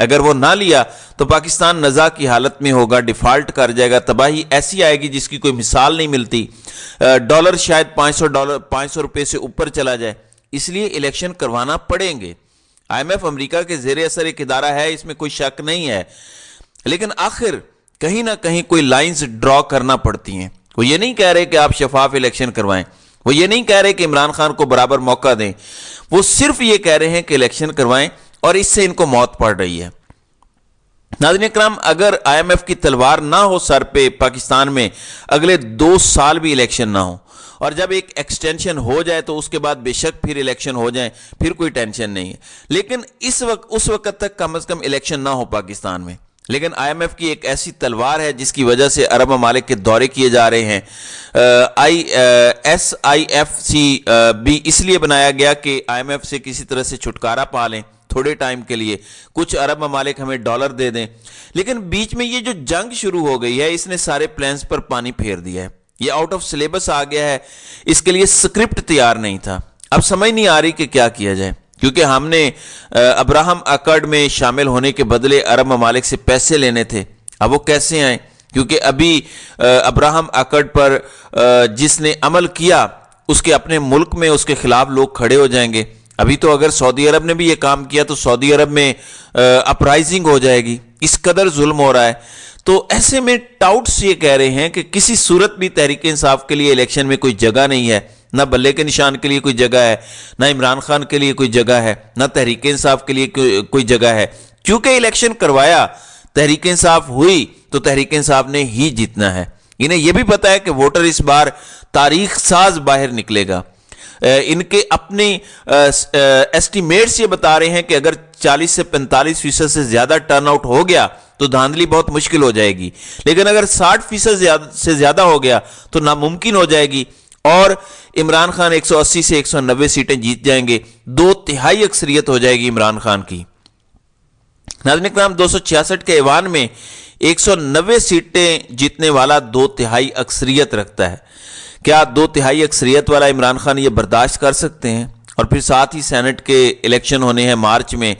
اگر وہ نہ لیا تو پاکستان نزاع کی حالت میں ہوگا، ڈیفالٹ کر جائے گا، تباہی ایسی آئے گی جس کی کوئی مثال نہیں ملتی، ڈالر شاید $500 سے اوپر چلا جائے۔ اس لیے الیکشن کروانا پڑیں گے۔ IMF امریکہ کے زیر اثر ایک ادارہ ہے، اس میں کوئی شک نہیں ہے، لیکن آخر کہیں نہ کہیں کوئی لائنز ڈرا کرنا پڑتی ہیں۔ وہ یہ نہیں کہہ رہے کہ آپ شفاف الیکشن کروائیں، وہ یہ نہیں کہہ رہے کہ عمران خان کو برابر موقع دیں، وہ صرف یہ کہہ رہے ہیں کہ الیکشن کروائیں، اور اس سے ان کو موت پڑ رہی ہے۔ ناظرین اکرام، اگر IMF کی تلوار نہ ہو سر پہ پاکستان میں، اگلے 2 سال بھی الیکشن نہ ہو، اور جب ایک ایکسٹینشن ہو جائے تو اس کے بعد بے شک پھر الیکشن ہو جائیں، پھر کوئی ٹینشن نہیں ہے، لیکن اس وقت تک کم از کم الیکشن نہ ہو پاکستان میں۔ لیکن IMF کی ایک ایسی تلوار ہے جس کی وجہ سے عرب ممالک کے دورے کیے جا رہے ہیں۔ SIFC بھی اس لیے بنایا گیا کہ IMF سے کسی طرح سے چھٹکارا پا لیں تھوڑے ٹائم کے لیے، کچھ عرب ممالک ہمیں ڈالر دے دیں، لیکن بیچ میں یہ جو جنگ شروع ہو گئی ہے اس نے سارے پلانز پر پانی پھیر دیا ہے۔ یہ آؤٹ آف سلیبس آ گیا ہے، اس کے لیے سکرپٹ تیار نہیں تھا۔ اب سمجھ نہیں آ رہی کہ کیا کیا جائے، کیونکہ ہم نے ابراہم اکارڈ میں شامل ہونے کے بدلے عرب ممالک سے پیسے لینے تھے۔ اب وہ کیسے آئیں؟ کیونکہ ابھی ابراہم اکارڈ پر جس نے عمل کیا اس کے اپنے ملک میں اس کے خلاف لوگ کھڑے ہو جائیں گے۔ ابھی تو اگر سعودی عرب نے بھی یہ کام کیا تو سعودی عرب میں اپرائزنگ ہو جائے گی، اس قدر ظلم ہو رہا ہے۔ تو ایسے میں ٹاؤٹس یہ کہہ رہے ہیں کہ کسی صورت بھی تحریک انصاف کے لیے الیکشن میں کوئی جگہ نہیں ہے، نہ بلے کے نشان کے لیے کوئی جگہ ہے، نہ عمران خان کے لیے کوئی جگہ ہے، نہ تحریک انصاف کے لیے کوئی جگہ ہے، کیونکہ الیکشن کروایا، تحریک انصاف ہوئی تو تحریک انصاف نے ہی جیتنا ہے۔ انہیں یہ بھی پتا ہے کہ ووٹر اس بار تاریخ ساز باہر نکلے گا۔ ان کے اپنے ایسٹیمیٹس یہ بتا رہے ہیں کہ اگر 40 سے 45% سے زیادہ ٹرن آؤٹ ہو گیا تو دھاندلی بہت مشکل ہو جائے گی، لیکن اگر 60% سے زیادہ ہو گیا تو ناممکن ہو جائے گی، اور عمران خان 180 سے 190 سیٹیں جیت جائیں گے، 2/3 اکثریت ہو جائے گی عمران خان کی۔ ناظرین اکرام، 266 کے ایوان میں 190 سیٹیں جیتنے والا 2/3 اکثریت رکھتا ہے۔ کیا 2/3 اکثریت والا عمران خان یہ برداشت کر سکتے ہیں؟ اور پھر ساتھ ہی سینٹ کے الیکشن ہونے ہیں مارچ میں،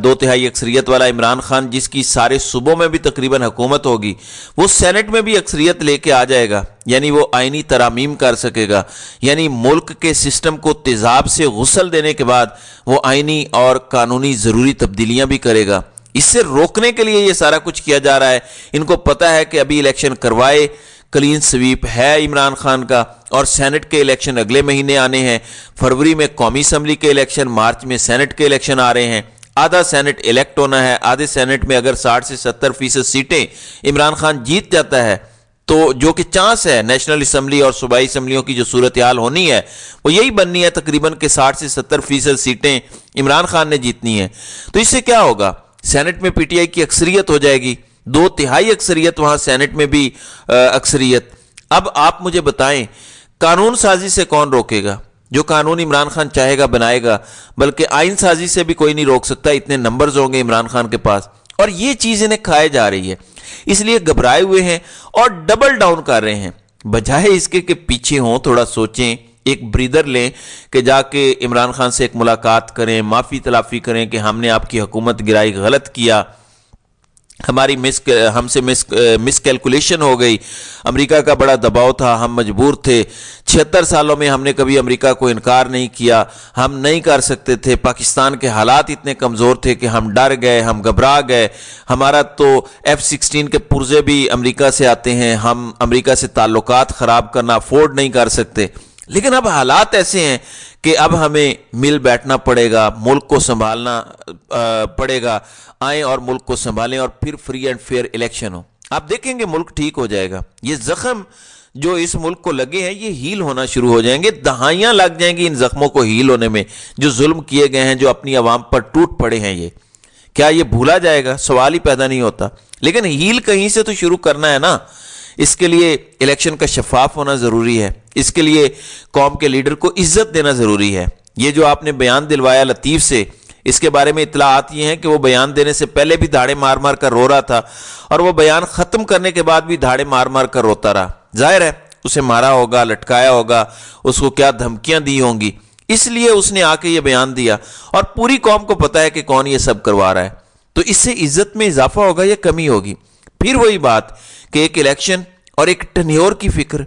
2/3 اکثریت والا عمران خان جس کی سارے صوبوں میں بھی تقریباً حکومت ہوگی، وہ سینٹ میں بھی اکثریت لے کے آ جائے گا، یعنی وہ آئینی ترامیم کر سکے گا، یعنی ملک کے سسٹم کو تیزاب سے غسل دینے کے بعد وہ آئینی اور قانونی ضروری تبدیلیاں بھی کرے گا۔ اس سے روکنے کے لیے یہ سارا کچھ کیا جا رہا ہے۔ ان کو پتا ہے کہ ابھی الیکشن کروائے کلین سویپ ہے عمران خان کا، اور سینٹ کے الیکشن اگلے مہینے آنے ہیں، فروری میں قومی اسمبلی کے الیکشن، مارچ میں سینٹ کے الیکشن آ رہے ہیں، آدھا سینٹ الیکٹ ہونا ہے، آدھے سینٹ میں اگر 60 سے 70% سیٹیں عمران خان جیت جاتا ہے تو جو کہ چانس ہے نیشنل اسمبلی اور صوبائی اسمبلیوں کی جو صورتحال ہونی ہے وہ یہی بننی ہے تقریباً کہ 60 سے 70% سیٹیں عمران خان نے جیتنی ہیں۔ تو اس سے کیا ہوگا؟ سینٹ میں PTI کی اکثریت ہو جائے گی، 2/3 اکثریت وہاں سینٹ میں بھی اکثریت۔ اب آپ مجھے بتائیں قانون سازی سے کون روکے گا؟ جو قانون عمران خان چاہے گا بنائے گا، بلکہ آئین سازی سے بھی کوئی نہیں روک سکتا، اتنے نمبرز ہوں گے عمران خان کے پاس، اور یہ چیز انہیں کھائے جا رہی ہے، اس لیے گھبرائے ہوئے ہیں اور ڈبل ڈاؤن کر رہے ہیں، بجائے اس کے کہ پیچھے ہوں، تھوڑا سوچیں، ایک بریدر لیں کہ جا کے عمران خان سے ایک ملاقات کریں، معافی تلافی کریں کہ ہم نے آپ کی حکومت گرائی، غلط کیا، ہماری ہم سے مس کیلکولیشن ہو گئی، امریکہ کا بڑا دباؤ تھا، ہم مجبور تھے، 76 سالوں میں ہم نے کبھی امریکہ کو انکار نہیں کیا، ہم نہیں کر سکتے تھے، پاکستان کے حالات اتنے کمزور تھے کہ ہم ڈر گئے، ہم گھبرا گئے، ہمارا تو F-16 کے پرزے بھی امریکہ سے آتے ہیں، ہم امریکہ سے تعلقات خراب کرنا افورڈ نہیں کر سکتے، لیکن اب حالات ایسے ہیں کہ اب ہمیں مل بیٹھنا پڑے گا، ملک کو سنبھالنا پڑے گا، آئیں اور ملک کو سنبھالیں اور پھر فری اینڈ فیئر الیکشن ہو۔ آپ دیکھیں گے ملک ٹھیک ہو جائے گا، یہ زخم جو اس ملک کو لگے ہیں یہ ہیل ہونا شروع ہو جائیں گے، دہائیاں لگ جائیں گی ان زخموں کو ہیل ہونے میں، جو ظلم کیے گئے ہیں، جو اپنی عوام پر ٹوٹ پڑے ہیں، یہ کیا یہ بھولا جائے گا؟ سوال ہی پیدا نہیں ہوتا، لیکن ہیل کہیں سے تو شروع کرنا ہے نا۔ اس کے لیے الیکشن کا شفاف ہونا ضروری ہے، اس کے لیے قوم کے لیڈر کو عزت دینا ضروری ہے۔ یہ جو آپ نے بیان دلوایا لطیف سے، اس کے بارے میں اطلاعات یہ ہیں کہ وہ بیان دینے سے پہلے بھی دھاڑے مار مار کر رو رہا تھا، اور وہ بیان ختم کرنے کے بعد بھی دھاڑے مار مار کر روتا رہا۔ ظاہر ہے اسے مارا ہوگا، لٹکایا ہوگا، اس کو کیا دھمکیاں دی ہوں گی، اس لیے اس نے آ کے یہ بیان دیا، اور پوری قوم کو پتا ہے کہ کون یہ سب کروا رہا ہے۔ تو اس سے عزت میں اضافہ ہوگا یا کمی ہوگی؟ پھر وہی بات کہ ایک الیکشن اور ایک ٹینیور کی فکر،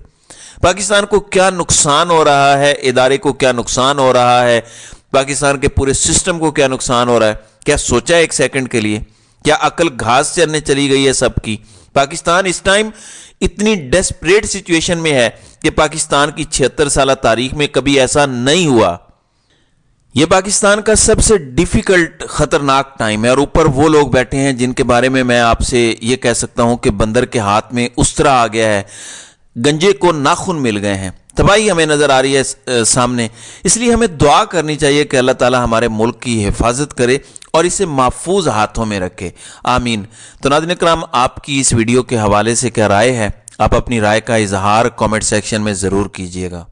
پاکستان کو کیا نقصان ہو رہا ہے، ادارے کو کیا نقصان ہو رہا ہے، پاکستان کے پورے سسٹم کو کیا نقصان ہو رہا ہے، کیا سوچا ہے ایک سیکنڈ کے لیے؟ کیا عقل گھاس چرنے چلی گئی ہے سب کی؟ پاکستان اس ٹائم اتنی ڈیسپریٹ سچویشن میں ہے کہ پاکستان کی 76 سالہ تاریخ میں کبھی ایسا نہیں ہوا۔ یہ پاکستان کا سب سے ڈیفیکلٹ خطرناک ٹائم ہے، اور اوپر وہ لوگ بیٹھے ہیں جن کے بارے میں آپ سے یہ کہہ سکتا ہوں کہ بندر کے ہاتھ میں اسطرا آ گیا ہے، گنجے کو ناخن مل گئے ہیں، تباہی ہمیں نظر آ رہی ہے سامنے۔ اس لیے ہمیں دعا کرنی چاہیے کہ اللہ تعالی ہمارے ملک کی حفاظت کرے اور اسے محفوظ ہاتھوں میں رکھے، آمین۔ تو ناظرین کرام، آپ کی اس ویڈیو کے حوالے سے کیا رائے ہے؟ آپ اپنی رائے کا اظہار کامنٹ سیکشن میں ضرور کیجیے گا۔